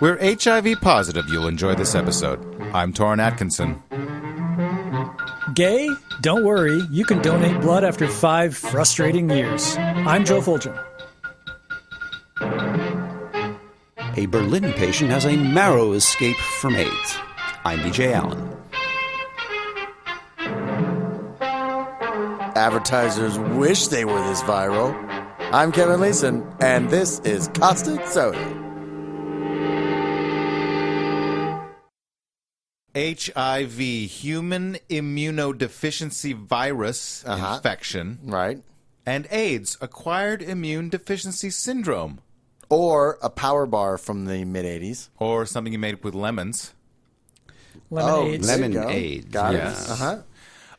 We're HIV positive you'll enjoy this episode. I'm Torrin Atkinson. Gay? Don't worry, you can donate blood after 5 frustrating years. I'm Joe Fulgen. A Berlin patient has a marrow escape from AIDS. I'm BJ Allan. Advertisers wish they were this viral. I'm Kevin Leeson, and this is Caustic Soda. HIV, human immunodeficiency virus infection. Right. And AIDS, acquired immune deficiency syndrome. Or a power bar from the mid-'80s. Or something you made with lemons. Lemonade. Lemonade. Got Yes. it.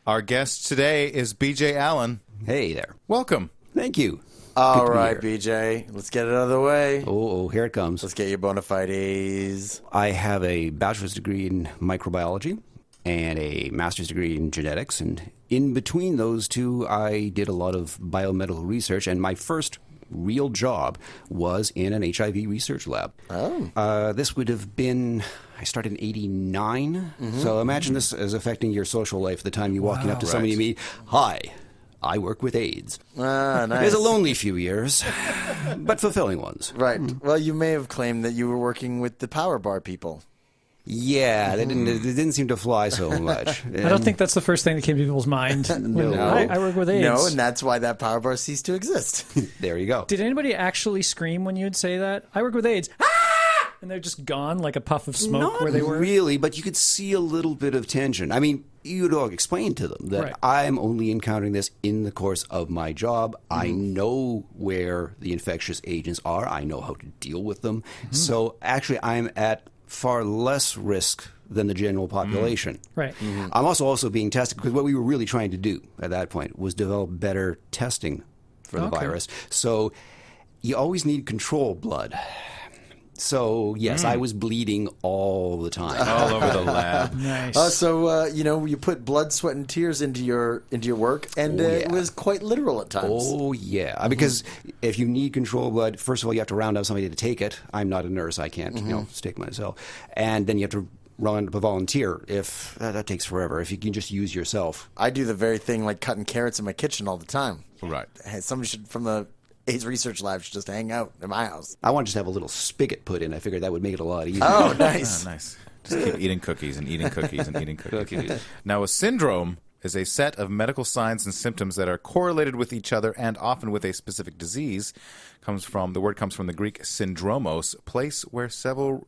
Our guest today is BJ Allan. Hey there. Welcome. Thank you. All Good to be right, here. BJ. Let's get it out of the way. Oh, here it comes. Let's get your bona fides. I have a bachelor's degree in microbiology and a master's degree in genetics. And in between those two, I did a lot of biomedical research. And my first real job was in an HIV research lab. Oh. This would have been, I started in 89. So imagine this as affecting your social life the time you're walking up to somebody you meet. Hi, I work with AIDS. Ah, nice. It was a lonely few years, but fulfilling ones. Right. Well, you may have claimed that you were working with the power bar people. Yeah, it didn't seem to fly so much. I don't think that's the first thing that came to people's mind. I work with AIDS. No, and that's why that power bar ceased to exist. There you go. Did anybody actually scream when you'd say that? I work with AIDS. Ah! And they're just gone like a puff of smoke Not where they were? really, but you could see a little bit of tension. I mean, you'd all explain to them that Right. I'm only encountering this in the course of my job. I know where the infectious agents are. I know how to deal with them. So actually, I'm at far less risk than the general population. Right. I'm also being tested because what we were really trying to do at that point was develop better testing for the virus. So you always need control blood. So, yes, I was bleeding all the time. All over the lab. Nice. So you put blood, sweat, and tears into your work, and it was quite literal at times. Oh, yeah. Because if you need control blood, first of all, you have to round up somebody to take it. I'm not a nurse. I can't, stick myself. And then you have to round up a volunteer. If that takes forever. If you can just use yourself. I do the very thing like cutting carrots in my kitchen all the time. Right. Hey, somebody should, from the AIDS research lab, should just hang out in my house. I want to just have a little spigot put in. I figured that would make it a lot easier. Oh, nice. Nice. Just keep eating cookies and eating cookies and eating cookies. Now, a syndrome is a set of medical signs and symptoms that are correlated with each other and often with a specific disease. The word comes from the Greek syndromos, place where several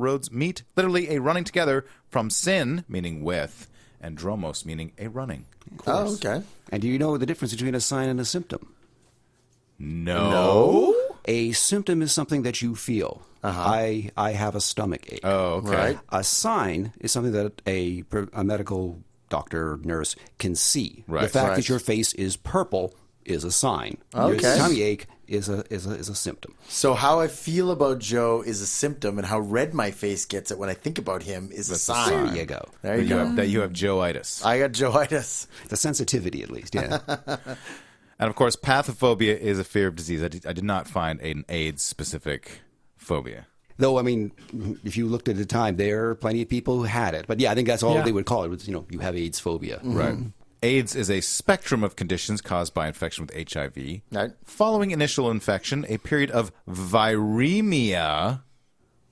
roads meet. Literally a running together from syn, meaning with, and dromos, meaning a running course. Oh, okay. And do you know the difference between a sign and a symptom? No. A symptom is something that you feel. I have a stomach ache. Oh, okay. Right. A sign is something that a medical doctor, nurse can see. Right. The fact Right. that your face is purple is a sign. Okay. Your tummy ache is a symptom. So how I feel about Joe is a symptom, and how red my face gets it when I think about him is a sign. There you go. There you go. That you have Joe-itis. I got Joe-itis. The sensitivity, at least, yeah. And of course, pathophobia is a fear of disease. I did not find an AIDS-specific phobia. Though, I mean, if you looked at the time, there are plenty of people who had it. But yeah, I think that's all they would call it was, you have AIDS phobia. Right. AIDS is a spectrum of conditions caused by infection with HIV. Right. Following initial infection, a period of viremia.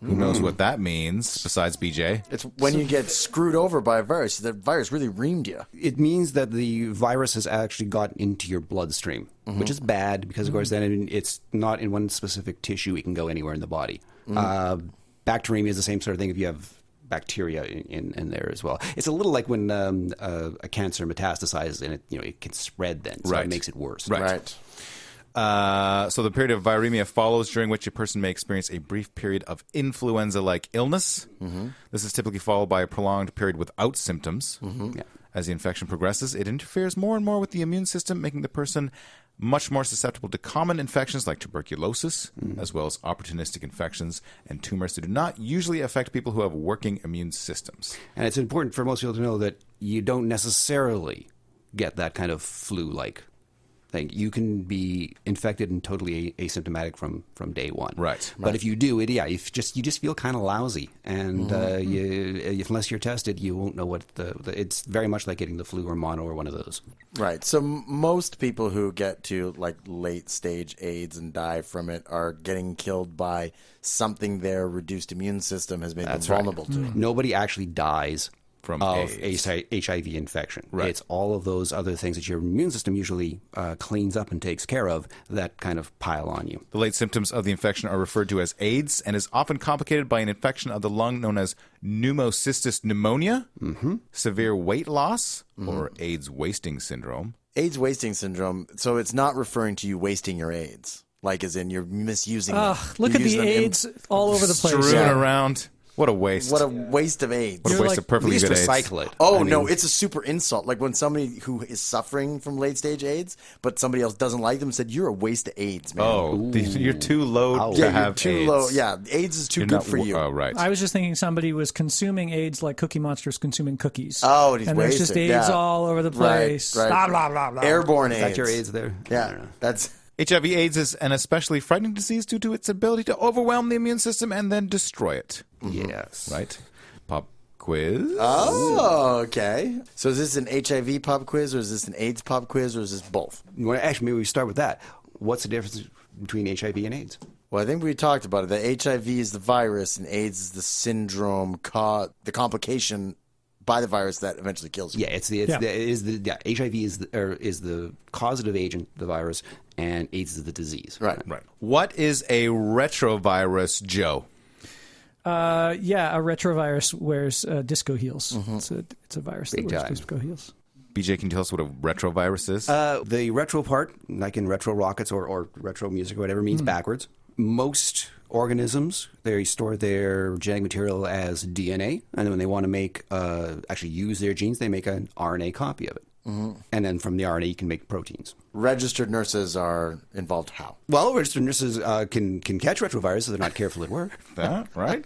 Who knows what that means besides BJ? It's when you get screwed over by a virus. The virus really reamed you. It means that the virus has actually gotten into your bloodstream, which is bad because, of course, then it's not in one specific tissue. It can go anywhere in the body. Bacteremia is the same sort of thing if you have bacteria in there as well. It's a little like when a cancer metastasizes and it can spread then, so it makes it worse. Right. So the period of viremia follows, during which a person may experience a brief period of influenza-like illness. This is typically followed by a prolonged period without symptoms. Yeah. As the infection progresses, it interferes more and more with the immune system, making the person much more susceptible to common infections like tuberculosis, as well as opportunistic infections and tumors that do not usually affect people who have working immune systems. And it's important for most people to know that you don't necessarily get that kind of flu-like thing. You can be infected and totally asymptomatic from day one. Right. But if you do it, you just feel kind of lousy, and unless you're tested, you won't know what it's very much like getting the flu or mono or one of those. Right. So most people who get to like late stage AIDS and die from it are getting killed by something their reduced immune system has made them vulnerable to. Nobody actually dies From of AIDS. HIV infection. Right. It's all of those other things that your immune system usually cleans up and takes care of that kind of pile on you. The late symptoms of the infection are referred to as AIDS and is often complicated by an infection of the lung known as pneumocystis pneumonia, severe weight loss, or AIDS wasting syndrome. AIDS wasting syndrome. So it's not referring to you wasting your AIDS, like as in you're misusing them. Look You're at the using them in- AIDS all over the place. Strewn around. What a waste. What a waste of AIDS. What a waste of perfectly Please good AIDS. recycle it. Oh, no, it's a super insult. Like when somebody who is suffering from late stage AIDS, but somebody else doesn't like them, said, you're a waste of AIDS, man. Oh, you're too low to yeah, have you're too AIDS. low. Yeah, AIDS is too You're good not for you. Oh, right. I was just thinking somebody was consuming AIDS like Cookie Monster is consuming cookies. Oh, and he's and there's just wasted, AIDS yeah. all over the place. Right. Blah, blah, blah, blah. Airborne AIDS. Is that your AIDS there? I don't Yeah, know. that's... HIV/AIDS is an especially frightening disease due to its ability to overwhelm the immune system and then destroy it. Yes. Right? Pop quiz? Oh, okay. So is this an HIV pop quiz, or is this an AIDS pop quiz, or is this both? Well, actually, maybe we start with that. What's the difference between HIV and AIDS? Well, I think we talked about it. The HIV is the virus, and AIDS is the syndrome, the complication by the virus that eventually kills you. Yeah, HIV is the causative agent, the virus, and AIDS is the disease. Right. Right. What is a retrovirus, Joe? A retrovirus wears disco heels. It's a virus Big that wears time. disco heels. BJ, can you tell us what a retrovirus is? The retro part, like in retro rockets or retro music or whatever, means backwards. Most organisms, they store their genetic material as DNA, and then when they want to make actually use their genes, they make an RNA copy of it. And then from the RNA, you can make proteins. Registered nurses are involved how? Well, registered nurses can catch retroviruses if they're not careful at work. Right?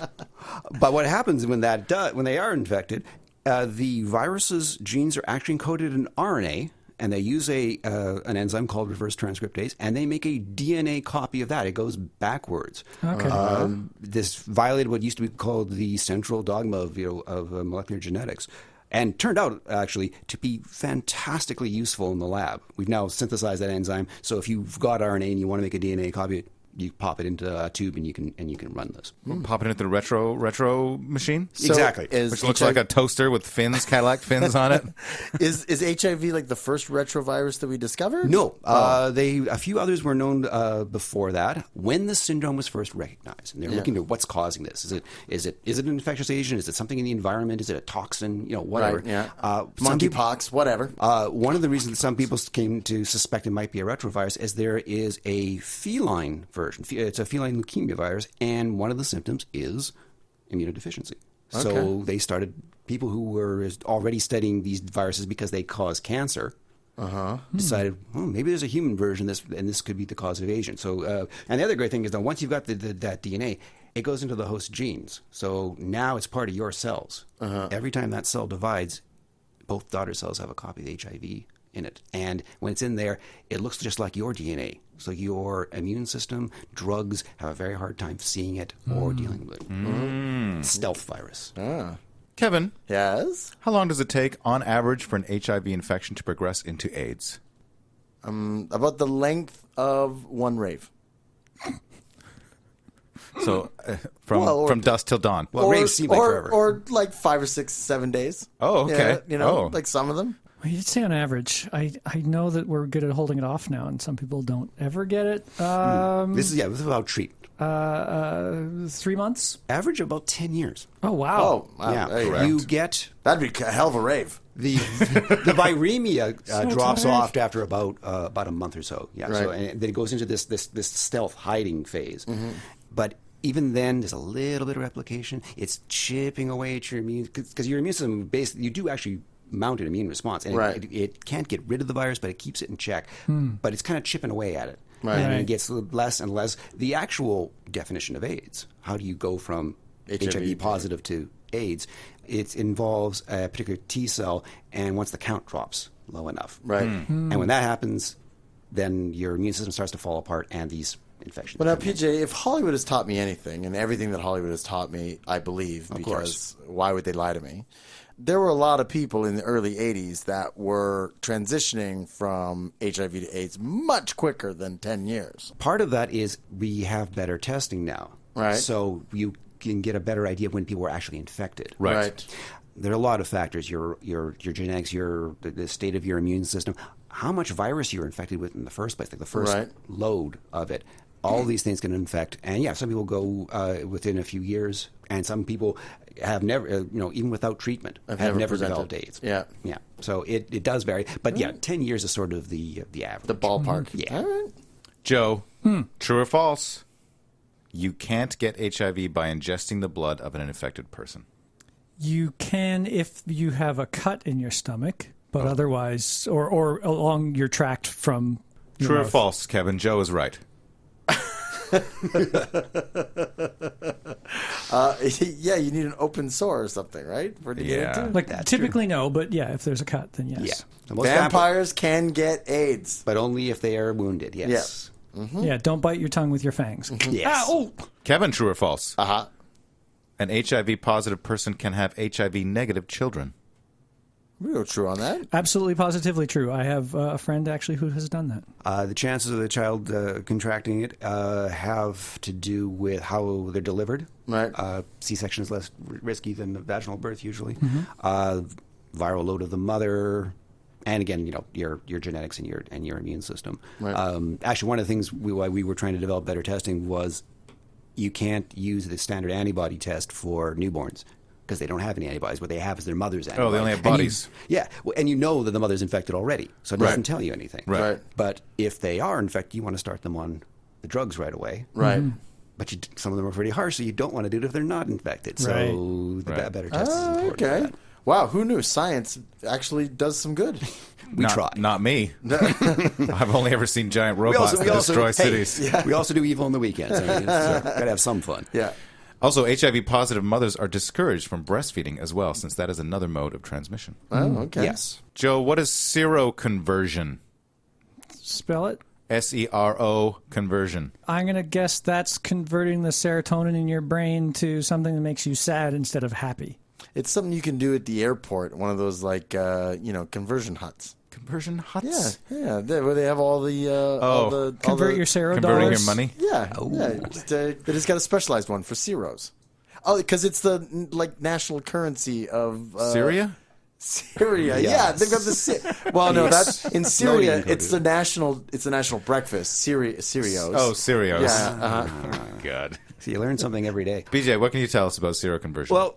But what happens when they are infected, the virus's genes are actually encoded in RNA, and they use an enzyme called reverse transcriptase, and they make a DNA copy of that. It goes backwards. Okay. This violated what used to be called the central dogma of molecular genetics. And turned out, actually, to be fantastically useful in the lab. We've now synthesized that enzyme, so if you've got RNA and you want to make a DNA copy, you pop it into a tube and you can run this. Pop it into the retro machine? Exactly. Which looks like a toaster with fins, Cadillac fins on it. Is HIV like the first retrovirus that we discovered? No, a few others were known before that. When the syndrome was first recognized, and they're looking at what's causing this. Is it an infectious agent? Is it something in the environment? Is it a toxin? Whatever. Right, yeah. Some people- Monkeypox, whatever. One of the reasons that some people came to suspect it might be a retrovirus is there is a feline version. It's a feline leukemia virus, and one of the symptoms is immunodeficiency. So they started, people who were already studying these viruses because they cause cancer, decided, maybe there's a human version of this, and this could be the causative agent. So, and the other great thing is that once you've got that DNA, it goes into the host genes. So now it's part of your cells. Every time that cell divides, both daughter cells have a copy of HIV in it. And when it's in there, it looks just like your DNA. So your immune system, drugs have a very hard time seeing it or dealing with it. Stealth virus. Kevin, Yes? how long does it take, on average, for an HIV infection to progress into AIDS? About the length of one rave. So from dusk till dawn. Well, raves seem like forever. Or like 5 or 6, 7 days. Oh, okay. Yeah, like some of them. Well, you'd say on average. I know that we're good at holding it off now, and some people don't ever get it. This is about treatment. 3 months? Average about 10 years. Oh, wow. Oh, wow. Yeah. There you go. You get That'd be a hell of a rave. the viremia drops tired. off after about a month or so. Yeah. So Right. and then it goes into this stealth hiding phase. But even then, there's a little bit of replication. It's chipping away at your immune, because your immune system basically, you do actually mount an immune response, and Right. it can't get rid of the virus, but it keeps it in check. But it's kind of chipping away at it. Right. And Right. it gets less and less. The actual definition of AIDS, how do you go from HIV positive to AIDS? It involves a particular T cell, and once the count drops low enough. Right. And when that happens, then your immune system starts to fall apart and these infections. But now, come in. PJ, if Hollywood has taught me anything, and everything that Hollywood has taught me, I believe, because why would they lie to me? There were a lot of people in the early 80s that were transitioning from HIV to AIDS much quicker than 10 years. Part of that is we have better testing now. Right. So you can get a better idea of when people are actually infected. Right. There are a lot of factors, your genetics, the state of your immune system, how much virus you're infected with in the first place, like the first load of it. All these things can infect. And yeah, some people go within a few years, and some people have never, even without treatment, have never developed AIDS. Yeah. Yeah. So it does vary. But yeah, 10 years is sort of the average. The ballpark. Yeah. All right. Joe, true or false? You can't get HIV by ingesting the blood of an infected person. You can if you have a cut in your stomach, but otherwise, or along your tract from your True or mouth. false, Kevin? Joe is right. Yeah, you need an open sore or something, right? For to get into? Like That's typically no, but yeah, if there's a cut, then yes. Yeah. So most Vampires can get AIDS. but only if they are wounded, yes. Yeah, don't bite your tongue with your fangs. Yes. Ah, oh! Kevin, true or false? Uh-huh. An HIV-positive person can have HIV-negative children. Real true on that. Absolutely, positively true. I have a friend actually who has done that. The chances of the child contracting it have to do with how they're delivered. Right. C-section is less risky than the vaginal birth usually. Viral load of the mother, and again, your genetics and your immune system. Right. Actually, one of the things why we were trying to develop better testing was you can't use the standard antibody test for newborns, because they don't have any antibodies. What they have is their mother's antibodies. Oh, they only have And bodies. and you know that the mother's infected already, so it doesn't tell you anything. Right. But if they are infected, you want to start them on the drugs right away. Right. But some of them are pretty harsh, so you don't want to do it if they're not infected. So Right. better test is important. for Okay. that. Wow, who knew? Science actually does some good. We try. Not me. I've only ever seen giant robots that destroy cities. We also do evil on the weekends. I mean, got to have some fun. Yeah. Also, HIV-positive mothers are discouraged from breastfeeding as well, since that is another mode of transmission. Oh, okay. Yes. Joe, what is seroconversion? Spell it. SERO conversion. I'm going to guess that's converting the serotonin in your brain to something that makes you sad instead of happy. It's something you can do at the airport, one of those, conversion huts. Conversion huts? Yeah, where they have all the... Convert your sero Converting dollars. your money? Yeah, they just got a specialized one for zeros. Oh, because it's the national currency of Syria? Syria. Yes. Yeah, they've got the. Well, no, that's in Syria. No, It's the national breakfast. Syrios. Oh, Syrios. Yeah. Oh, God. So you learn something every day. BJ, what can you tell us about seroconversion? Well,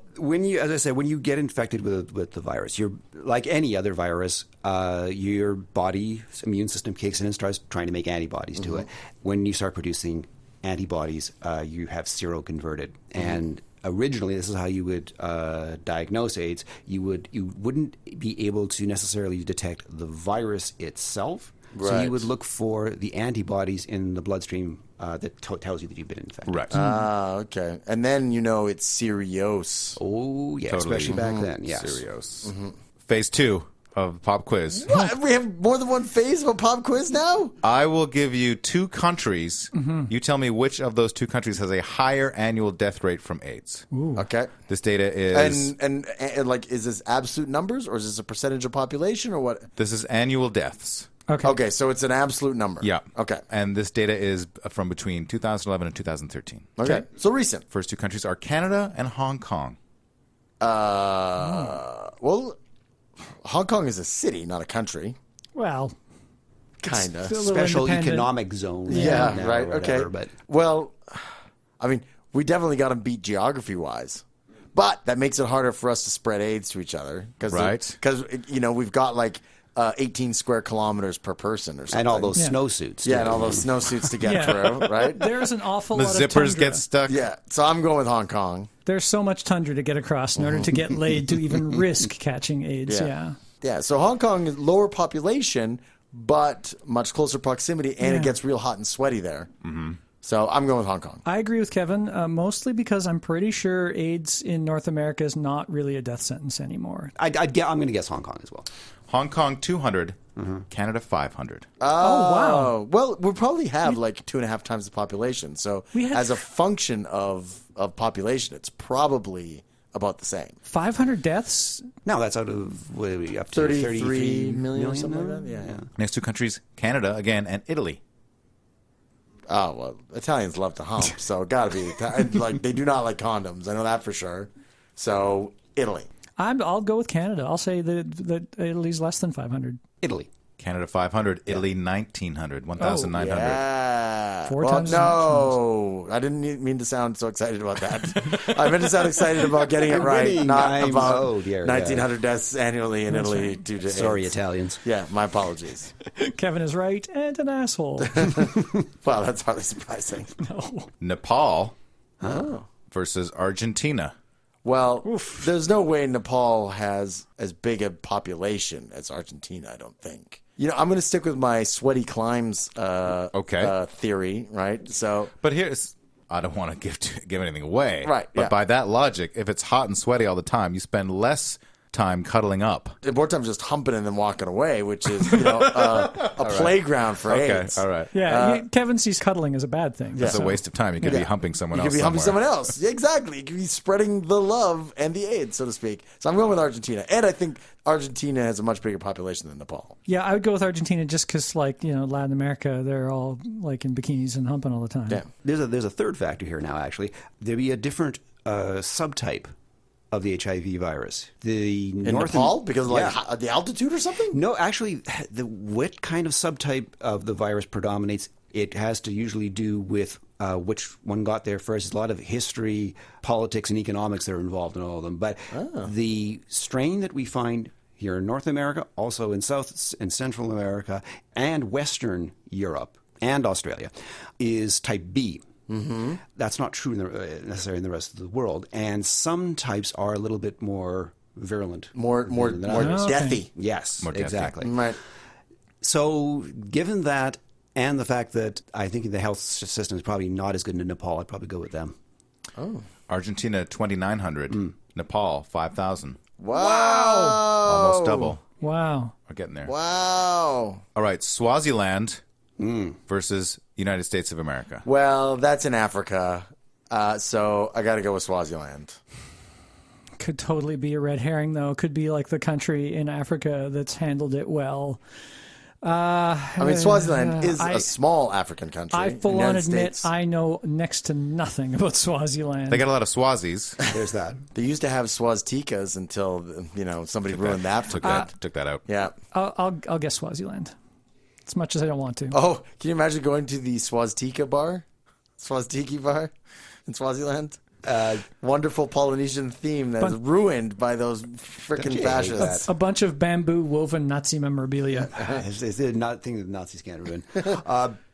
as I said, when you get infected with the virus, you're like any other virus. Your body's immune system kicks in and starts trying to make antibodies to it. When you start producing antibodies, you have seroconverted. And originally, this is how you would diagnose AIDS. You wouldn't be able to necessarily detect the virus itself. So Right. you would look for the antibodies in the bloodstream that tells you that you've been infected. right. Okay. And then it's Syrios. Oh, yeah, Totally. especially back then, yes. Syrios. Phase 2 of pop quiz. What? We have more than one phase of a pop quiz now? I will give you 2 countries. You tell me which of those 2 countries has a higher annual death rate from AIDS. Okay. This data is... And is this absolute numbers, or is this a percentage of population, or what? This is annual deaths. Okay, so it's an absolute number. Yeah. Okay. And this data is from between 2011 and 2013. Okay. So recent. First 2 countries are Canada and Hong Kong. Well, Hong Kong is a city, not a country. Well, Kind of. still a little Special independent. economic zone. Yeah, now right. or whatever, Okay. But Well, I mean, we definitely got them beat geography-wise. But that makes it harder for us to spread AIDS to each other. Right. Because, we've got 18 square kilometers per person or something. and all those Yeah. snowsuits. Yeah, too. and all those snowsuits to get Yeah. through, right? There's an awful The lot of zippers tundra. get stuck. Yeah. So I'm going with Hong Kong. There's so much tundra to get across in order to get laid to even risk catching AIDS. Yeah. Yeah. Yeah, so Hong Kong is lower population, but much closer proximity, and it gets real hot and sweaty there. Mm-hmm. So I'm going with Hong Kong. I agree with Kevin, mostly because I'm pretty sure AIDS in North America is not really a death sentence anymore. I'm going to guess Hong Kong as well. Hong Kong 200, Canada 500. Oh, wow. Well, we probably have like 2.5 times the population. So We had as a function of population, it's probably about the same. 500 deaths? No, that's out of what are we up to 33 million or something like that. Yeah. Next two countries, Canada again and Italy. Oh, well, Italians love to hump, so it got to be. Like, they do not like condoms. I know that for sure. So, Italy. I'll go with Canada. I'll say that Italy's less than 500. Italy. Canada 500, Italy 1900, 1900. Yeah. Four well, times as no, I didn't mean to sound so excited about that. I meant to sound excited about getting it right, winning. not about 1900 deaths annually in Italy due to Sorry, AIDS. Italians. Yeah, my apologies. Kevin is right and an asshole. Well, that's hardly surprising. No. Nepal versus Argentina. Well, there's no way Nepal has as big a population as Argentina, I don't think. You know, I'm going to stick with my sweaty climbs theory, right? So, But here's, I don't want to give anything away. Right, But yeah. by that logic, if it's hot and sweaty all the time, you spend less time cuddling up. more time just humping and then walking away, which is, you know, a playground for Okay, AIDS. all right. Yeah, Kevin sees cuddling as a bad thing. It's so- a waste of time. You could be humping someone You else could be humping somewhere. someone else. Yeah, exactly. You could be spreading the love and the AIDS, so to speak. So I'm going with Argentina. And I think Argentina has a much bigger population than Nepal. Yeah, I would go with Argentina just because, like, you know, Latin America, they're all like in bikinis and humping all the time. Yeah. There's a third factor here now, actually. There'd be a different subtype of the HIV virus. The In North Nepal? Because of yeah. the altitude or something? No, actually, what kind of subtype of the virus predominates, it has to usually do with which one got there first. There's a lot of history, politics, and economics that are involved in all of them. But the strain that we find here in North America, also in South and Central America, and Western Europe and Australia, is type B. Mm-hmm. That's not true necessarily in the rest of the world. And some types are a little bit more virulent. More deathy. Yes, More deathy. exactly. Right. So, given that, and the fact that I think the health system is probably not as good in Nepal, I'd probably go with them. Argentina 2,900, Nepal 5,000. Wow. Almost double. Wow. We're getting there. Wow. All right, Swaziland versus United States of America. Well, that's in Africa. So I got to go with Swaziland. Could totally be a red herring, though. Could be like the country in Africa that's handled it well. I mean, Swaziland is a small African country. I full on United admit States. I know next to nothing about Swaziland. They got a lot of Swazis. There's that. They used to have swastikas until, you know, somebody ruined that for good. Took that out. Yeah. I'll guess Swaziland. As much as I don't want to. Oh, can you imagine going to the Swastika bar? Swastiki bar in Swaziland? Wonderful Polynesian theme that's ruined by those freaking fascists. A bunch of bamboo woven Nazi memorabilia. It's not thing that Nazis can't ruin.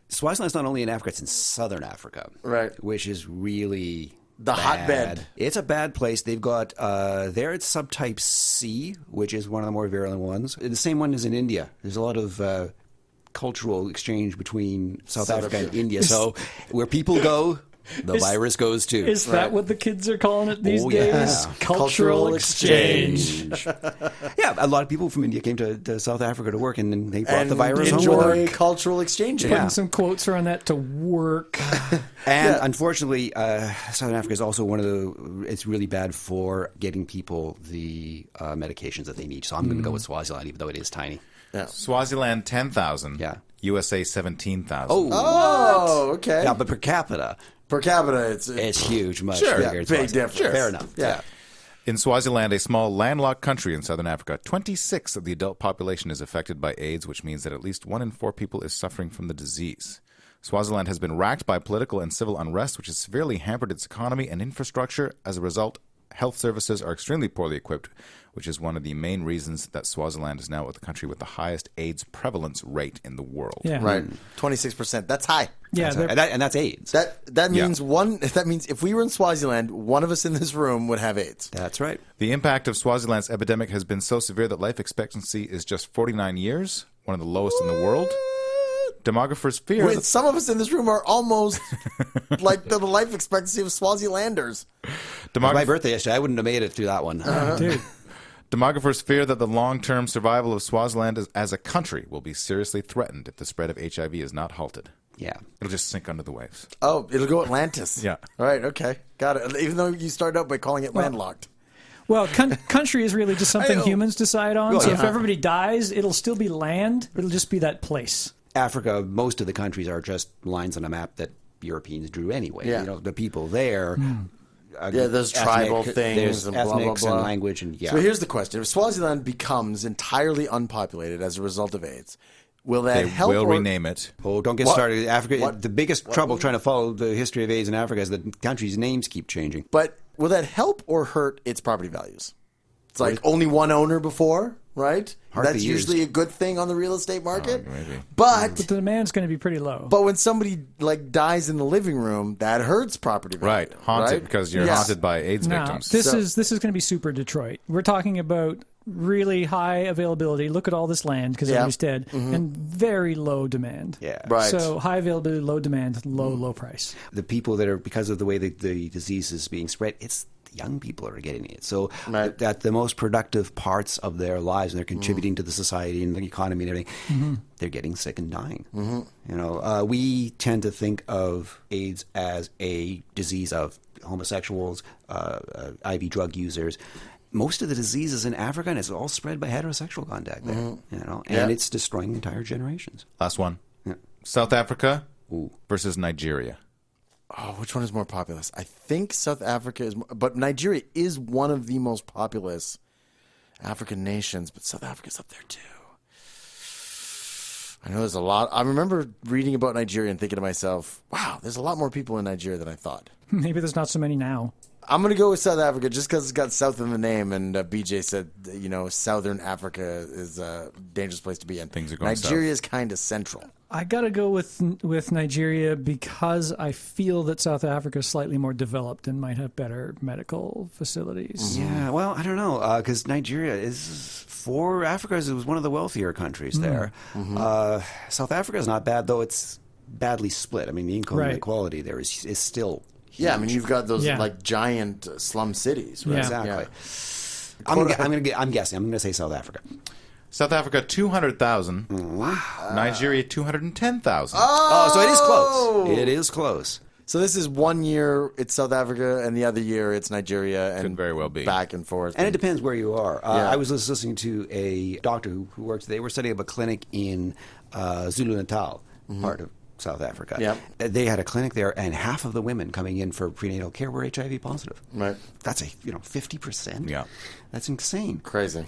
Swaziland's not only in Africa, it's in southern Africa. Right. Which is really The bad. hotbed. It's a bad place. They've got, there it's subtype C, which is one of the more virulent ones. The same one is in India. There's a lot of cultural exchange between South Africa and India. So where people go, the virus goes too. Is that what the kids are calling it these Oh, days? yeah. Cultural exchange. Yeah, a lot of people from India came to South Africa to work, and then they brought the virus home with enjoy them. cultural exchange. Putting some quotes around that to work. And unfortunately, Southern Africa is also one of the. It's really bad for getting people the medications that they need. So I'm going to go with Swaziland, even though it is tiny. Yeah. Swaziland 10,000. Yeah. USA 17,000. Oh, okay. Yeah, but per capita, Per capita, it's huge, much Sure. bigger. yeah, It's big Swaziland. difference. Sure. Fair enough. Yeah. In Swaziland, a small landlocked country in southern Africa, 26 of the adult population is affected by AIDS, which means that at least 1 in 4 people is suffering from the disease. Swaziland has been racked by political and civil unrest, which has severely hampered its economy and infrastructure. As a result, health services are extremely poorly equipped, which is one of the main reasons that Swaziland is now the country with the highest AIDS prevalence rate in the world. Yeah. Right. 26%. That's high. Yeah. And that's AIDS. That means That means if we were in Swaziland, one of us in this room would have AIDS. That's right. The impact of Swaziland's epidemic has been so severe that life expectancy is just 49 years, one of the lowest in the world. Demographers fear... Wait, some of us in this room are almost like the life expectancy of Swazilanders. My birthday yesterday, I wouldn't have made it through that one. Dude. Demographers fear that the long-term survival of Swaziland as a country will be seriously threatened if the spread of HIV is not halted. Yeah. It'll just sink under the waves. Oh, it'll go Atlantis. Yeah. All right, okay. Got it. Even though you started out by calling it landlocked. Well, country is really just something humans decide on. So yeah. if everybody dies, it'll still be land. It'll just be that place. Africa, most of the countries are just lines on a map that Europeans drew anyway. Yeah. You know, the people there... there's tribal things there's and blah, blah, ethnics blah. and language. And So here's the question. If Swaziland becomes entirely unpopulated as a result of AIDS, will that They help will or- rename it. Oh, don't get started. Africa. The biggest trouble trying to follow the history of AIDS in Africa is that the countries' names keep changing. But will that help or hurt its property values? It's like only one owner before, right? Hardly That's used. usually a good thing on the real estate market. maybe. But The demand's going to be pretty low. when somebody like dies in the living room, that hurts property value. Right. Haunted, because you're Yes. haunted by AIDS Now, victims. this is going to be super Detroit. We're talking about really high availability. Look at all this land because everybody's dead, and very low demand. Yeah. Right. So high availability, low demand, low price. The people that are, because of the way the disease is being spread, it's the young people are getting it. So Right. that the most productive parts of their lives, and they're contributing to the society and the economy and everything, they're getting sick and dying. You know, we tend to think of AIDS as a disease of homosexuals, IV drug users. Most of the diseases in Africa, and it's all spread by heterosexual contact there. You know, and it's destroying entire generations. Last one. Yeah. South Africa Ooh. versus Nigeria. Oh, which one is more populous? I think South Africa is, but Nigeria is one of the most populous African nations, but South Africa's up there too. I know there's a lot. I remember reading about Nigeria and thinking to myself, wow, there's a lot more people in Nigeria than I thought. Maybe there's not so many now. I'm going to go with South Africa just because it's got South in the name, and BJ said, you know, Southern Africa is a dangerous place to be in. Things are going Nigeria is kind of central. I gotta go with Nigeria because I feel that South Africa is slightly more developed and might have better medical facilities. Yeah, well, I don't know, because Nigeria is, for Africa, it was one of the wealthier countries there. South Africa is not bad, though it's badly split. I mean, the income Right. inequality there is still huge. Yeah, I mean, you've got those Yeah. like giant slum cities, right? Yeah. Exactly. I'm guessing. I'm going to say South Africa. South Africa, 200,000. Nigeria, 210,000. Oh, so it is close. It is close. So this is 1 year it's South Africa, and the other year it's Nigeria, and Could very well be. back and forth. And it depends where you are. Yeah. I was listening to a doctor who works. They were setting up a clinic in Zulu-Natal, part of South Africa. Yep. They had a clinic there, and half of the women coming in for prenatal care were HIV positive. Right. That's 50%. Yeah. That's insane. Crazy.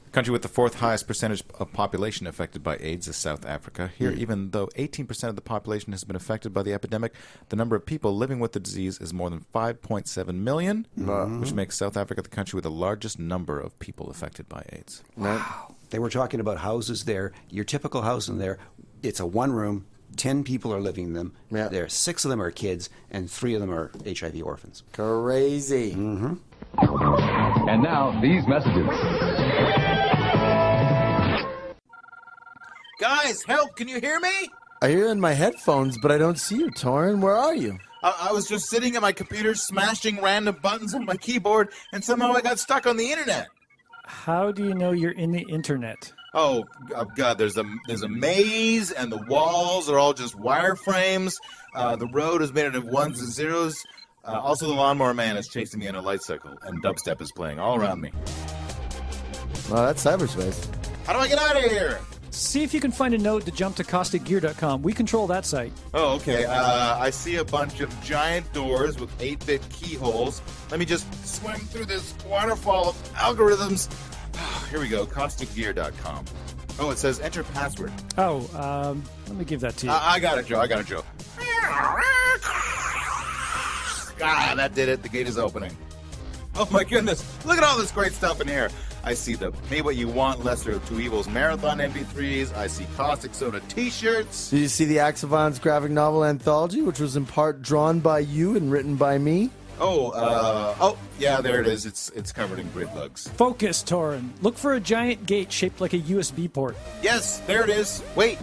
The country with the fourth highest percentage of population affected by AIDS is South Africa. Here, even though 18% of the population has been affected by the epidemic, the number of people living with the disease is more than 5.7 million, which makes South Africa the country with the largest number of people affected by AIDS. Wow. They were talking about houses there. Your typical house in there, it's a one room. 10 people are living in them. Yeah. There, 6 of them are kids, and 3 of them are HIV orphans. Crazy. And now, these messages. Guys, help! Can you hear me? I hear you in my headphones, but I don't see you, Torin. Where are you? I was just sitting at my computer smashing random buttons on my keyboard, and somehow I got stuck on the internet. How do you know you're in the internet? Oh God! There's a maze, and the walls are all just wireframes. The road is made out of ones and zeros. Also, the lawnmower man is chasing me on a light cycle, and dubstep is playing all around me. Well, that's cyberspace. How do I get out of here? See if you can find a node to jump to CausticGear.com. We control that site. Oh, okay. I see a bunch of giant doors with 8-bit keyholes. Let me just swim through this waterfall of algorithms. Here we go, CausticGear.com. Oh, it says enter password. Oh, let me give that to you. I got it, Joe. Ah, that did it. The gate is opening. Oh my goodness. Look at all this great stuff in here. I see the Pay What You Want, Lesser of Two Evils Marathon MP3s. I see Caustic Soda t-shirts. Did you see the Acts of Violence graphic novel anthology, which was in part drawn by you and written by me? Oh, yeah, there it is. It's covered in grid bugs. Focus, Torin. Look for a giant gate shaped like a USB port. Yes, there it is. Wait,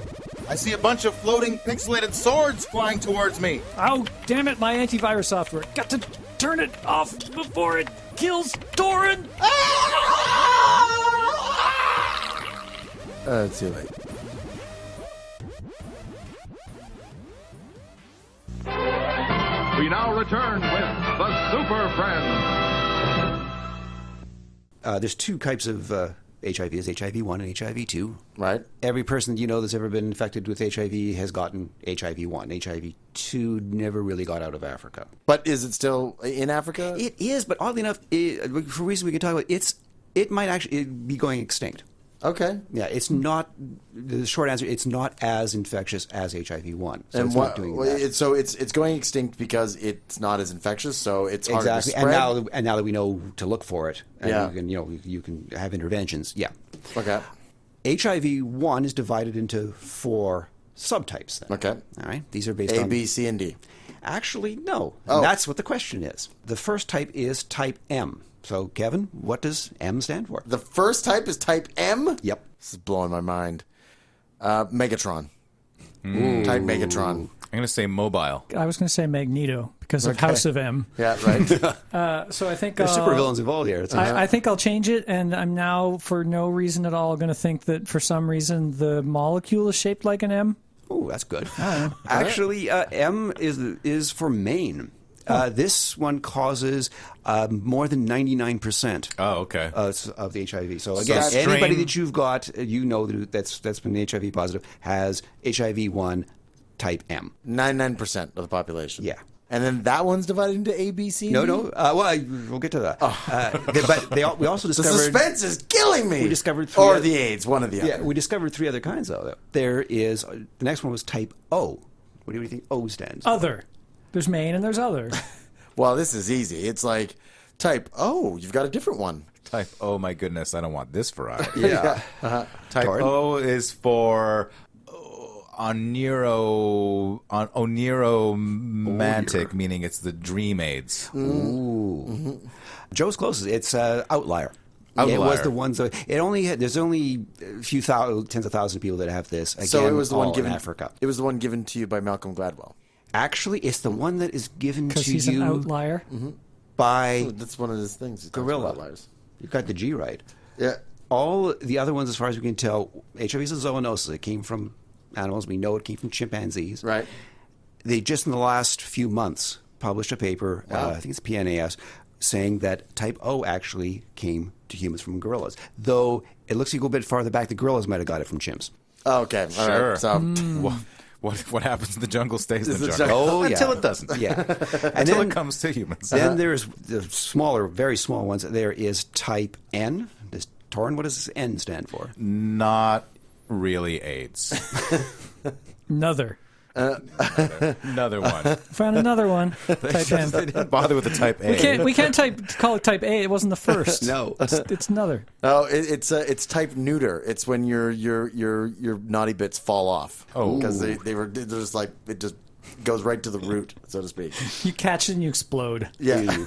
I see a bunch of floating pixelated swords flying towards me. Oh, damn it, my antivirus software. Got to turn it off before it kills Doran. Too late. We now return with the Super Friends. There's two types of HIV. There's HIV-1 and HIV-2. Right. Every person you know that's ever been infected with HIV has gotten HIV-1. HIV-2 never really got out of Africa. But is it still in Africa? It is, but oddly enough, for reasons we can talk about, it might actually be going extinct. Okay. Yeah, it's not. The short answer: it's not as infectious as HIV-1. So And it's not doing that. So it's going extinct because it's not as infectious. So it's hard Exactly, to spread. and now that we know to look for it, and Yeah. you can have interventions. Yeah, Okay. HIV-1 is divided into 4 subtypes. Then. Okay. All right, these are based A, on B, C, and D. Actually, no. Oh. That's what the question is. The first type is type M. So, Kevin, what does M stand for? The first type is type M. Yep. This is blowing my mind. Megatron. Type Megatron. I'm going to say mobile. I was going to say Magneto because of House of M. Yeah, right. So I think There's supervillains involved here. I think I'll change it, and I'm now, for no reason at all, going to think that for some reason the molecule is shaped like an M. Oh, that's good. Actually, M is for Maine. This one causes more than 99%. Oh, okay. Of the HIV. So again, strain- anybody that you've got, that's been HIV positive has HIV-1 type M. 99% of the population. Yeah. And then that one's divided into A, B, C, and No, D? no. We'll get to that. But we also The discovered suspense is killing me. We discovered 3 Or other- the AIDS, one of the other. Yeah, we discovered 3 other kinds though. There is the next one was type O. What do you think O stands for? Other. There's Maine and there's other. Well, this is easy. It's like type, oh, you've got a different one. Type, oh my goodness, I don't want this variety. Yeah. Type Gordon? O is for oneromantic, meaning it's the dream AIDS. Ooh. Joe's closest. It's outlier. Outlier. It was the ones that there's only a few tens of thousands of people that have this. Again, So it was the all one given in Africa. It was the one given to you by Malcolm Gladwell. Actually, it's the one that is given to Because he's an you outlier. by. That's one of his things. He talks Gorilla. about outliers. You got the G right. Yeah. All the other ones, as far as we can tell, HIV is a zoonosis. It came from animals. We know it came from chimpanzees. Right. They just in the last few months published a paper, Wow. I think it's PNAS, saying that type O actually came to humans from gorillas. Though it looks like you go a bit farther back, the gorillas might have got it from chimps. Oh, okay. All right. Sure. So, What happens in the jungle stays in Is the the jungle. Oh, yeah. Until it doesn't. Yeah. And Until then, it comes to humans. then there's the smaller, very small ones. There is type N. This Torrin, what does this N stand for? Not really AIDS. Another. Another one. Found another one. Type They M. didn't bother with the type A. We can't call it type A. It wasn't the first. No. It's another. oh, it's type neuter. It's when your naughty bits fall off. Oh. Because they're just like, it just goes right to the root, so to speak. You catch it and you explode. Yeah.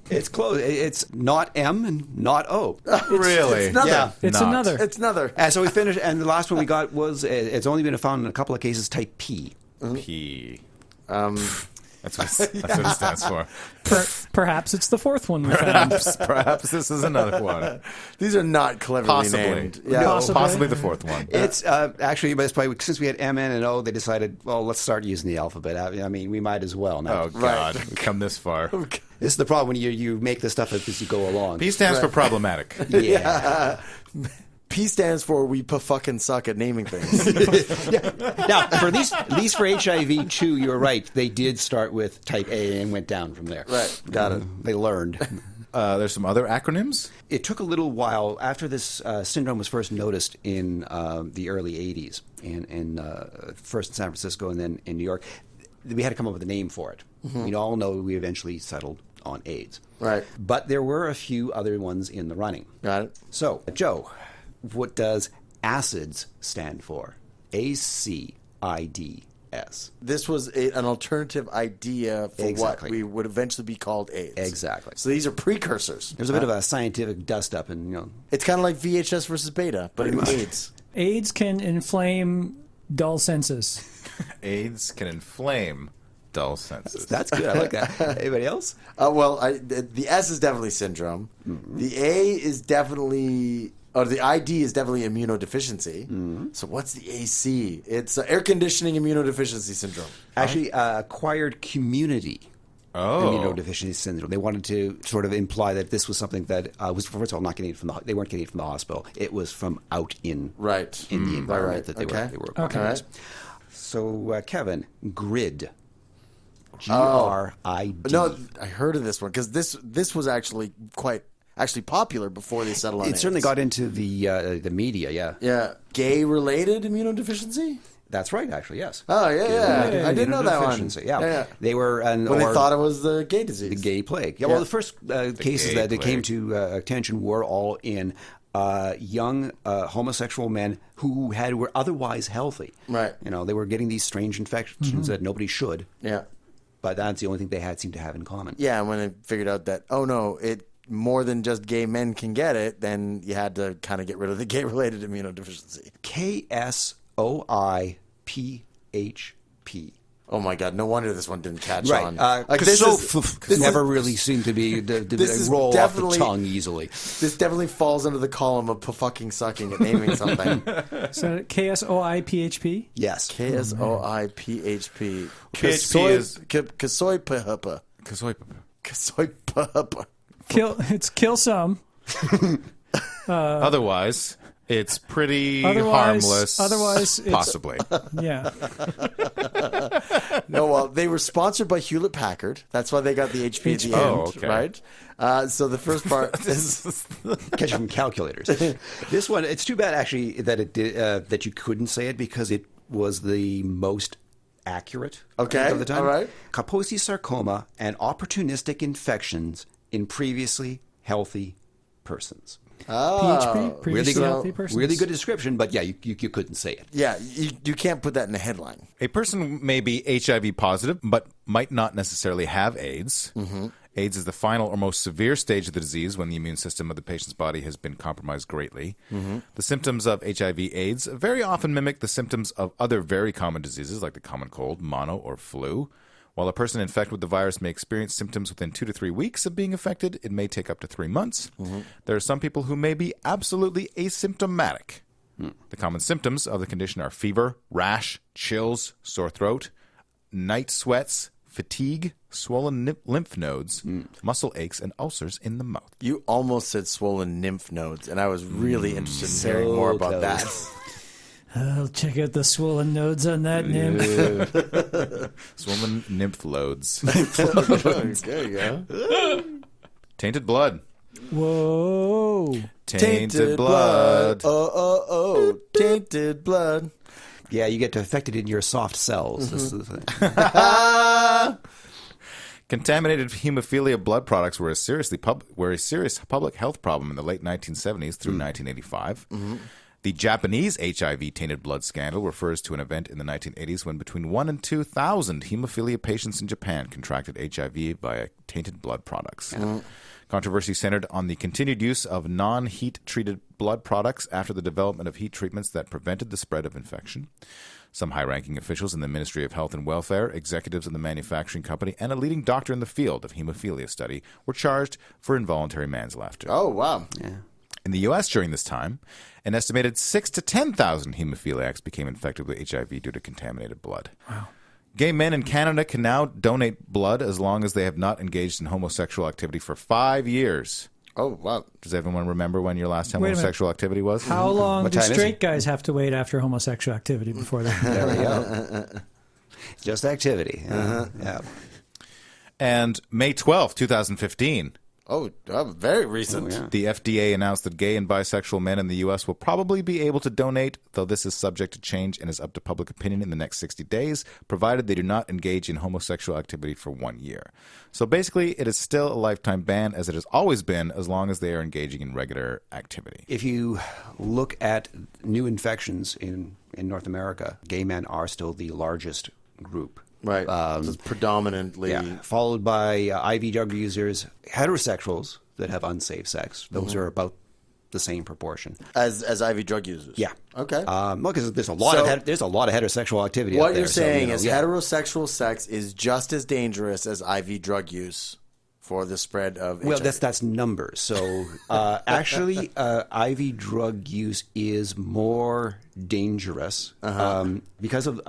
It's close. It's not M and not O. Really? It's nothing. Yeah. It's Not. another. It's another. And so we finished, and the last one we got was, it's only been found in a couple of cases, type P. P. That's what it stands for. Perhaps it's the fourth one we found. Perhaps this is another one. These are not cleverly Possibly. named. Yeah. Possibly the fourth one. It's actually, but it's probably, since we had M, N, and O, they decided, well, let's start using the alphabet. I mean, we might as well now. Oh, God. We've come this far. This is the problem when you make the stuff up as you go along. P stands for problematic. Yeah. P stands for we fucking suck at naming things. Now, at least for HIV-2, you're right. They did start with type A and went down from there. Right. Got it. They learned. There's some other acronyms. It took a little while after this syndrome was first noticed in the early 80s, first in San Francisco and then in New York. We had to come up with a name for it. Mm-hmm. We all know we eventually settled on AIDS. Right. But there were a few other ones in the running. Got it. So, Joe, what does ACIDS stand for? ACIDS. This was an alternative idea for Exactly. what we would eventually be called AIDS. Exactly. So these are precursors. There's a bit of a scientific dust-up, and It's kind of like VHS versus beta, but in AIDS. AIDS can inflame Dull senses. AIDS can inflame dull senses. That's good. I like that. Anybody else? Well, the S is definitely syndrome. The A is definitely, or the ID is definitely immunodeficiency. So what's the AC? It's air conditioning immunodeficiency syndrome. Actually, acquired community immunodeficiency syndrome. They wanted to sort of imply that this was something that was, first of all, not getting it from they weren't getting it from the hospital. It was from out in the environment that they were. Okay. Right. So, Kevin, GRID. GRID. No, I heard of this one because this was actually quite popular before they settled on it. It certainly got into the media, yeah. Yeah. Gay-related immunodeficiency? That's right, actually, yes. Oh, yeah. I didn't know that one. Yeah. They were... they thought it was the gay disease. The gay plague. Yeah, well, the first cases that came to attention were all in young homosexual men who were otherwise healthy. Right. You know, they were getting these strange infections that nobody should. Yeah. But that's the only thing they seemed to have in common. Yeah, and when they figured out that, oh, no, more than just gay men can get it, then you had to kind of get rid of the gay-related immunodeficiency. CausticSoda. Oh my God! No wonder this one didn't catch Right. on. This never really seemed to be roll off the tongue easily. This definitely falls under the column of fucking sucking at naming something. So KSOIPHP? Yes. KSOIPHP. PHP is Kasoipahapa. Kasoipahapa. It's kill some. Otherwise, it's pretty Otherwise, harmless. it's- Possibly. Yeah. No, well, they were sponsored by Hewlett-Packard. That's why they got the HP at the end, Oh, okay. right? So the first part is... Catch it from calculators. This one, it's too bad actually that it did, that you couldn't say it because it was the most accurate Okay, of the time. all right. Kaposi sarcoma and opportunistic infections in previously healthy persons. PHP? Previously healthy persons? Really good description, but yeah, you couldn't say it. Yeah, you can't put that in a headline. A person may be HIV positive, but might not necessarily have AIDS. AIDS is the final or most severe stage of the disease when the immune system of the patient's body has been compromised greatly. The symptoms of HIV/AIDS very often mimic the symptoms of other very common diseases like the common cold, mono, or flu. While a person infected with the virus may experience symptoms within 2 to 3 weeks of being affected, it may take up to 3 months. There are some people who may be absolutely asymptomatic. The common symptoms of the condition are fever, rash, chills, sore throat, night sweats, fatigue, swollen lymph nodes, muscle aches, and ulcers in the mouth. You almost said swollen lymph nodes, and I was really interested in hearing more about that. I'll check out the swollen nodes on that nymph. Swollen nymph loads. There you go. Tainted blood. Whoa. Tainted blood. Oh, tainted blood. Yeah, you get affected in your soft cells. This is the thing. Contaminated hemophilia blood products were a serious public health problem in the late 1970s through 1985. The Japanese HIV tainted blood scandal refers to an event in the 1980s when between 1,000 and 2,000 hemophilia patients in Japan contracted HIV via tainted blood products. Controversy centered on the continued use of non-heat treated blood products after the development of heat treatments that prevented the spread of infection. Some high-ranking officials in the Ministry of Health and Welfare, executives in the manufacturing company, and a leading doctor in the field of hemophilia study were charged for involuntary manslaughter. Oh, wow. In the U.S. during this time, an estimated 6,000 to 10,000 hemophiliacs became infected with HIV due to contaminated blood. Wow. Gay men in Canada can now donate blood as long as they have not engaged in homosexual activity for 5 years. Oh, wow. Does everyone remember when your last Wait a minute. homosexual activity was? How long What do time is straight it? guys have to wait after homosexual activity before they... There we go. Just activity. Yeah. And May 12th, 2015, Oh, very recent. Oh, yeah. the FDA announced that gay and bisexual men in the U.S. will probably be able to donate, though this is subject to change and is up to public opinion in the next 60 days, provided they do not engage in homosexual activity for 1 year. So basically, it is still a lifetime ban, as it has always been, as long as they are engaging in regular activity. If you look at new infections in North America, gay men are still the largest group. Right. It's predominantly... Followed by IV drug users, heterosexuals that have unsafe sex. Those are about the same proportion as IV drug users. Yeah. Okay. Well, because there's a lot of heterosexual activity. What out there, you're saying is yeah. heterosexual sex is just as dangerous as IV drug use for the spread of HIV. Well, that's numbers. So actually, IV drug use is more dangerous because of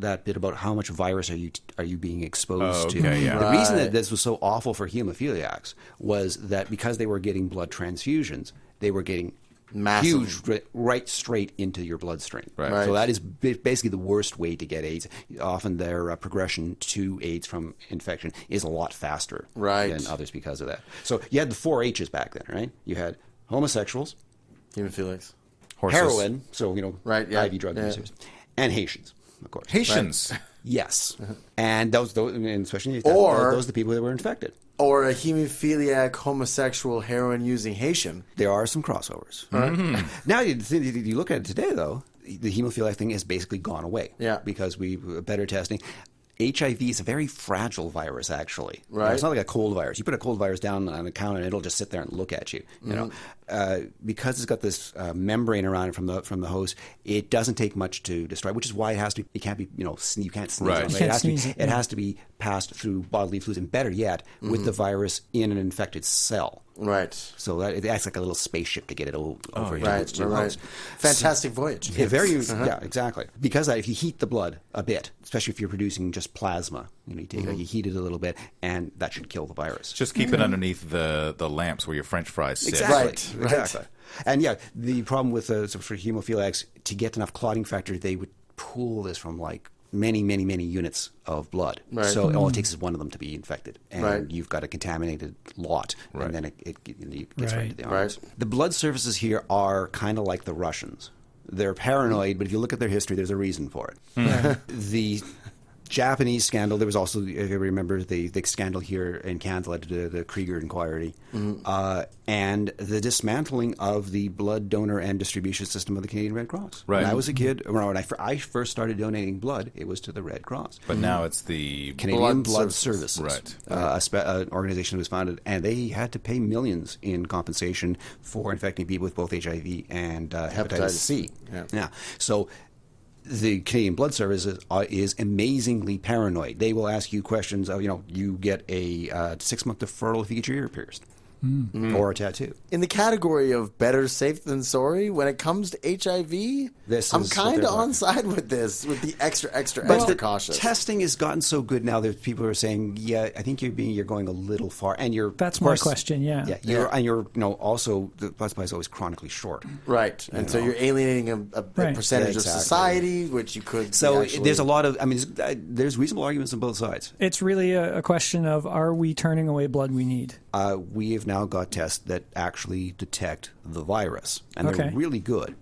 that bit about how much virus are you being exposed to. Okay, yeah. The reason that this was so awful for hemophiliacs was that because they were getting blood transfusions, they were getting Massive. huge right straight into your bloodstream. Right. So that is basically the worst way to get AIDS. Often their progression to AIDS from infection is a lot faster than others because of that. So you had the 4 H's back then, right? You had homosexuals, Hemophiliacs. Horses. heroin, so IV drug Yeah. users, and Haitians, of course. Haitians. Yes, and those and especially Or- those are the people that were infected. Or a hemophiliac, homosexual, heroin-using Haitian. There are some crossovers. Now, you look at it today, though, the hemophiliac thing has basically gone away. Yeah. Because we better testing. HIV is a very fragile virus, actually. Right. It's not like a cold virus. You put a cold virus down on a counter, and it'll just sit there and look at you. You know, because it's got this membrane around it from the host. It doesn't take much to destroy, which is why it has to. It can't be. You can't sneeze. Right. On it. You can't It has to be. sneeze it, It has to be passed through bodily fluids, and better yet, with the virus in an infected cell. Right. So that it acts like a little spaceship to get it over to Right. your Right. host. Fantastic voyage. Yeah, yeah, exactly. Because if you heat the blood a bit, especially if you're producing just plasma, you take you heat it a little bit, and that should kill the virus. Just keep it underneath the lamps where your French fries sit. Exactly. Right. Exactly. And yeah, the problem with so for hemophiliacs, to get enough clotting factor, they would pool this from like many units of blood. Right. So all it takes is one of them to be infected, and Right. you've got a contaminated lot, Right. and then it gets right to the Right. arms. The blood services here are kind of like the Russians. They're paranoid, but if you look at their history, there's a reason for it. The Japanese scandal, there was also, if you remember, the scandal here in Canada led to the Krieger inquiry, and the dismantling of the blood donor and distribution system of the Canadian Red Cross. Right. When I was a kid, when I first started donating blood, it was to the Red Cross. But now it's the Canadian Blood Blood Services, Right. an organization that was founded, and they had to pay millions in compensation for infecting people with both HIV and hepatitis C. Yeah. So the Canadian Blood Service is amazingly paranoid. They will ask you questions of, you get a 6-month deferral if you get your ear pierced. Or a tattoo. In the category of better safe than sorry, when it comes to HIV, I'm kind of on side with this, with the extra cautious. Testing has gotten so good now that people are saying, yeah, I think you're going a little far, and That's my question. Yeah. And you're also the blood supply is always chronically short. Right. And so you're alienating a Right. percentage Exactly. of society, which you could So actually... there's a lot of, there's reasonable arguments on both sides. It's really a question of, are we turning away blood we need? We have now got tests that actually detect the virus, and Okay. they're really good,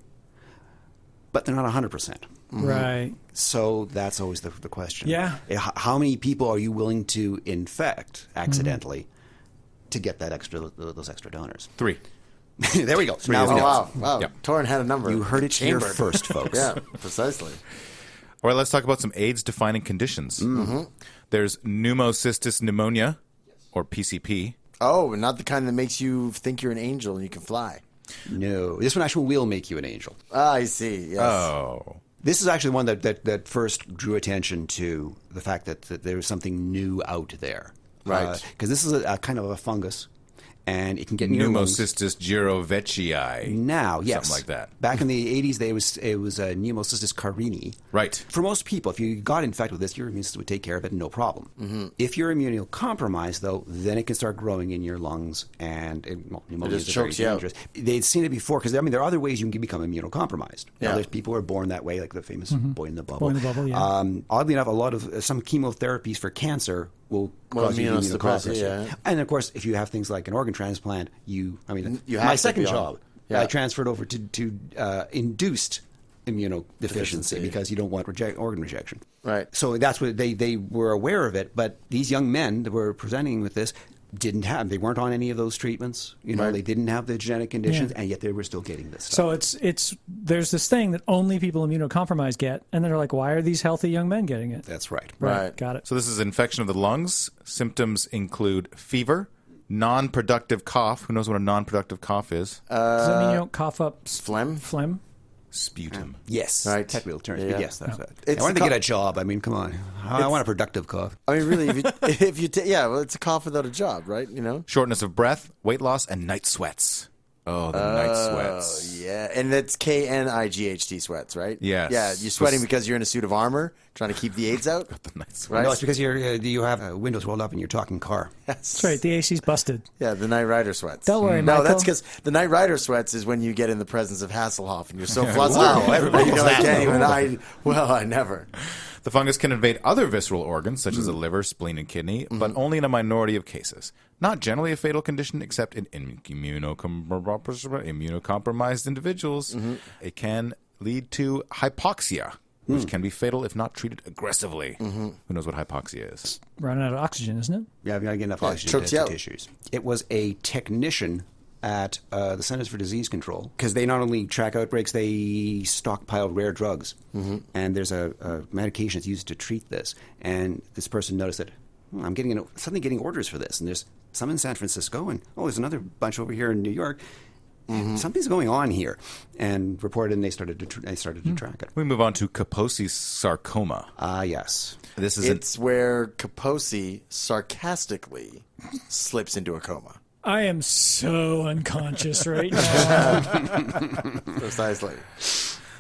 but they're not 100%. Right. So that's always the question. Yeah. How many people are you willing to infect accidentally to get that those extra donors? 3. There we go. Now is we enough. know. Wow. Yep. Torrin had a number. You heard it here chambered. first, folks. Yeah, precisely. All right, let's talk about some AIDS-defining conditions. There's pneumocystis pneumonia, or PCP. Oh, not the kind that makes you think you're an angel and you can fly. No, this one actually will make you an angel. Ah, I see. Yes. Oh. This is actually one that first drew attention to the fact that there was something new out there. Right. Because this is a kind of a fungus, and it can get in your lungs. Pneumocystis girovecii. Now, yes. Something like that. Back in the 80s, it was pneumocystis carinii. Right. For most people, if you got infected with this, your immune system would take care of it, no problem. If you're immunocompromised, though, then it can start growing in your lungs, and pneumonia just is very chokes you out. dangerous. They'd seen it before, because there are other ways you can become immunocompromised. Yeah. Now, there's people who are born that way, like the famous boy in the bubble. Boy in the bubble, yeah. Oddly enough, a lot of some chemotherapies for cancer will cause you immunosuppressive, immunocompromised. yeah. And of course, if you have things like an organ transplant, You have my to second be on- job, Yeah. I transferred over to induced immunodeficiency Deficiency. because you don't want organ rejection. Right. So that's what they were aware of it, but these young men that were presenting with this they weren't on any of those treatments. Right. They didn't have the genetic conditions, Yeah. and yet they were still getting this stuff. So there's this thing that only people immunocompromised get, and they're like, why are these healthy young men getting it? That's right. Right. Got it. So this is infection of the lungs. Symptoms include fever, Non-productive cough. Who knows what a non-productive cough is? Does that mean you don't cough up Phlegm? phlegm? Sputum. Yes. Right. Technical terms. Yeah. But yes, that's that. It's I wanted the to get a job. I mean, come on. I want a productive cough. I mean, really, if you well, it's a cough without a job, right? You know? Shortness of breath, weight loss, and night sweats. Oh, the night sweats. Yeah, and that's KNIGHT sweats, right? Yes. Yeah, you're sweating because you're in a suit of armor trying to keep the AIDS out. The night sweats. Right? No, it's because you have windows rolled up and you're talking car. That's right. The AC's busted. Yeah, the Night Rider sweats. Don't worry, No, Michael. that's because the Night Rider sweats is when you get in the presence of Hasselhoff and you're so flustered. Wow, everybody you does I that. can't even. I never. The fungus can invade other visceral organs, such as the liver, spleen, and kidney, but only in a minority of cases. Not generally a fatal condition, except in immunocompromised individuals. It can lead to hypoxia, which can be fatal if not treated aggressively. Who knows what hypoxia is? Running out of oxygen, isn't it? Yeah, I've got to get enough oxygen chokes to you out. tissues. It was a technician at the Centers for Disease Control because they not only track outbreaks, they stockpile rare drugs. And there's a medication that's used to treat this. And this person noticed that I'm suddenly getting orders for this, and there's some in San Francisco, and there's another bunch over here in New York. Something's going on here, and reported, and they started to track it. We move on to Kaposi's sarcoma. Ah, yes. This is It's where Kaposi sarcastically slips into a coma. I am so unconscious right now. Precisely.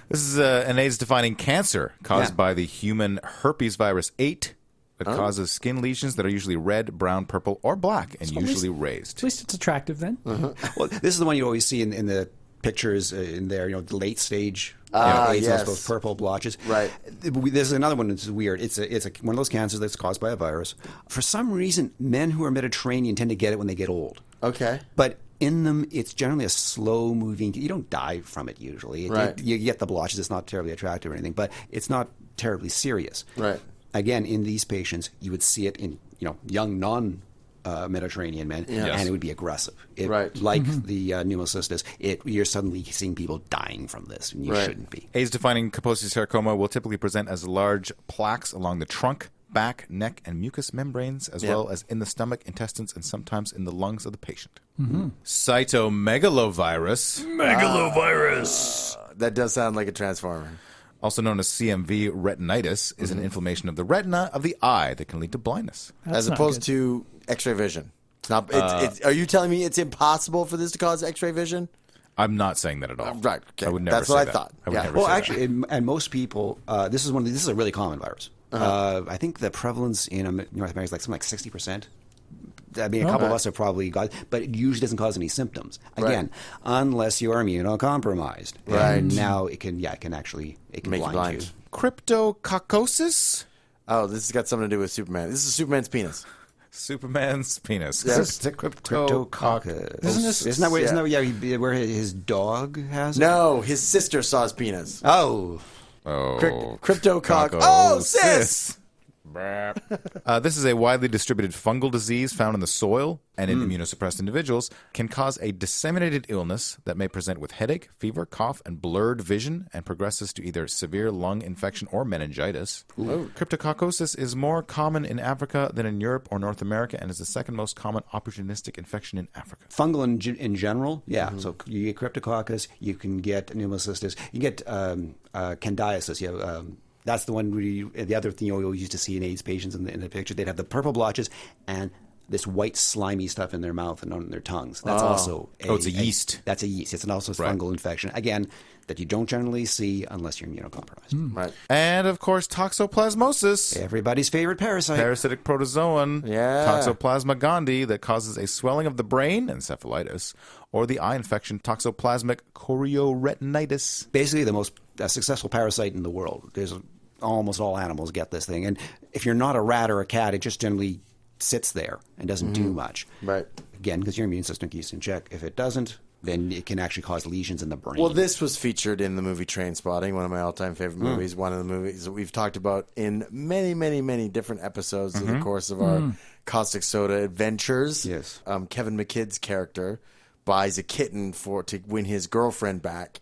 This is an AIDS-defining cancer caused by the human herpes virus 8 that causes skin lesions that are usually red, brown, purple, or black, and usually raised. At least it's attractive then. Well, this is the one you always see in the pictures in there, the late stage AIDS, yes. those purple blotches. Right. There's another one that's weird. It's one of those cancers that's caused by a virus. For some reason, men who are Mediterranean tend to get it when they get old. Okay. But in them, it's generally a slow-moving. You don't die from it usually. Right. You get the blotches. It's not terribly attractive or anything, but it's not terribly serious. Right. Again, in these patients, you would see it in young non-Mediterranean men, and it would be aggressive. Right. Like the pneumocystis, you're suddenly seeing people dying from this, and you shouldn't be. AIDS-defining Kaposi's sarcoma will typically present as large plaques along the trunk, back, neck, and mucous membranes, as well as in the stomach, intestines, and sometimes in the lungs of the patient. Cytomegalovirus. That does sound like a transformer. Also known as CMV retinitis, is an inflammation of the retina of the eye that can lead to blindness. That's As not opposed good. to X-ray vision. It's not. Are you telling me it's impossible for this to cause X-ray vision? I'm not saying that at all. Right. Okay. I would never That's say what I that. thought. I would Yeah. never Well, say that. actually, and most people, this is a really common virus. I think the prevalence in North America is something like 60%. I mean, a couple of us have probably got it, but it usually doesn't cause any symptoms. Again, unless you're immunocompromised. Right. And now it can actually Make you blind blind. you. Cryptococcosis? Oh, this has got something to do with Superman. This is Superman's penis. Superman's penis. Yes. Cryptococcus. Isn't this- Isn't that where his dog has it? No, his sister saw his penis. Oh. Cryptocock. Oh, sis! This is a widely distributed fungal disease found in the soil and in immunosuppressed individuals, can cause a disseminated illness that may present with headache, fever, cough, and blurred vision, and progresses to either severe lung infection or meningitis. Cryptococcosis is more common in Africa than in Europe or North America, and is the second most common opportunistic infection in Africa. Fungal in general, yeah. So you get cryptococcus, you can get pneumocystis, you get candidiasis. You have, that's the one. The other thing you used to see in AIDS patients in the picture, they'd have the purple blotches and this white slimy stuff in their mouth and on their tongues. That's also it's a yeast. That's a yeast. It's also a fungal infection. Again, that you don't generally see unless you're immunocompromised. Right. And, of course, toxoplasmosis. Everybody's favorite parasite. Parasitic protozoan, Yeah. Toxoplasma gondii, that causes a swelling of the brain, encephalitis, or the eye infection, toxoplasmic chorioretinitis. Basically, the most successful parasite in the world. There's almost all animals get this thing, and if you're not a rat or a cat, it just generally sits there and doesn't do much. Right. Again, because your immune system keeps in check. If it doesn't, then it can actually cause lesions in the brain. Well, this was featured in the movie Trainspotting, one of my all-time favorite movies, one of the movies that we've talked about in many, many, many different episodes in the course of our Caustic Soda adventures. Yes. Kevin McKidd's character buys a kitten to win his girlfriend back.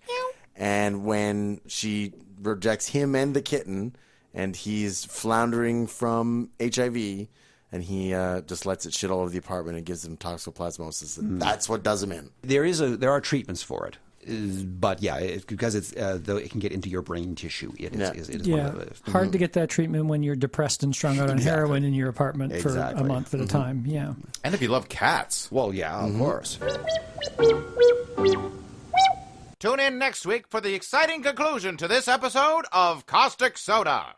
And when she rejects him and the kitten, and he's floundering from HIV, and he just lets it shit all over the apartment and gives them toxoplasmosis. And that's what does him in. There are treatments for it. But yeah, because it's though it can get into your brain tissue. It is one of the, hard to get that treatment when you're depressed and strung out on heroin in your apartment for a month at a time. Yeah, and if you love cats, well, yeah, of course. Tune in next week for the exciting conclusion to this episode of Caustic Soda.